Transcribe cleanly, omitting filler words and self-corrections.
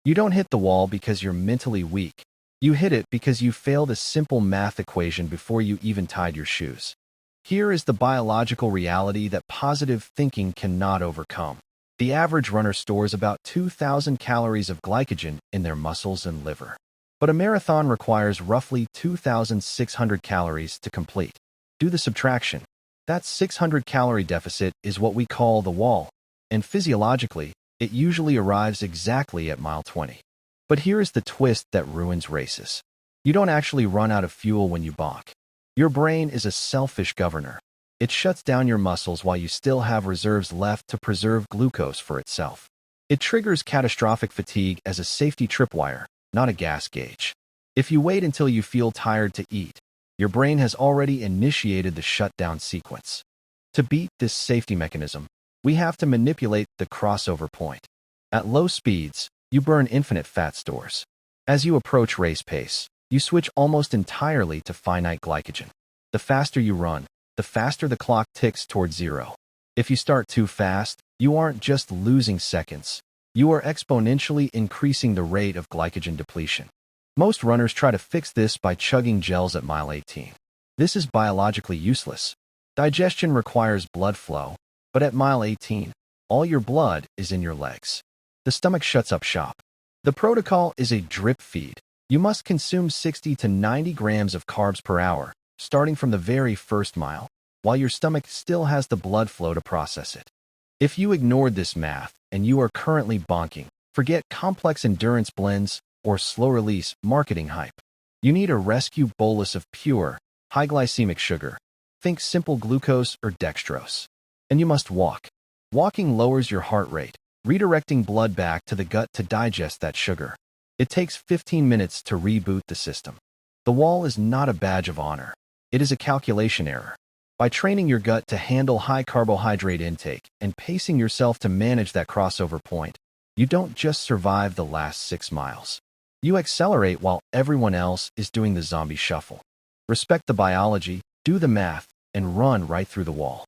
You don't hit the wall because you're mentally weak. You hit it because you failed a simple math equation before you even tied your shoes. Here is the biological reality that positive thinking cannot overcome. The average runner stores about 2,000 calories of glycogen in their muscles and liver. But a marathon requires roughly 2,600 calories to complete. Do the subtraction. That 600-calorie deficit is what we call the wall, and physiologically, it usually arrives exactly at mile 20. But here is the twist that ruins races. You don't actually run out of fuel when you bonk. Your brain is a selfish governor. It shuts down your muscles while you still have reserves left to preserve glucose for itself. It triggers catastrophic fatigue as a safety tripwire, not a gas gauge. If you wait until you feel tired to eat, your brain has already initiated the shutdown sequence. To beat this safety mechanism, we have to manipulate the crossover point. At low speeds, you burn infinite fat stores. As you approach race pace, you switch almost entirely to finite glycogen. The faster you run, the faster the clock ticks toward zero. If you start too fast, you aren't just losing seconds. You are exponentially increasing the rate of glycogen depletion. Most runners try to fix this by chugging gels at mile 18. This is biologically useless. Digestion requires blood flow, but at mile 18, all your blood is in your legs. The stomach shuts up shop. The protocol is a drip feed. You must consume 60 to 90 grams of carbs per hour, starting from the very first mile, while your stomach still has the blood flow to process it. If you ignored this math and you are currently bonking, forget complex endurance blends or slow-release marketing hype. You need a rescue bolus of pure, high glycemic sugar. Think simple glucose or dextrose. And you must walk. Walking lowers your heart rate, redirecting blood back to the gut to digest that sugar. It takes 15 minutes to reboot the system. The wall is not a badge of honor. It is a calculation error. By training your gut to handle high carbohydrate intake and pacing yourself to manage that crossover point, you don't just survive the last 6 miles. You accelerate while everyone else is doing the zombie shuffle. Respect the biology, do the math, and run right through the wall.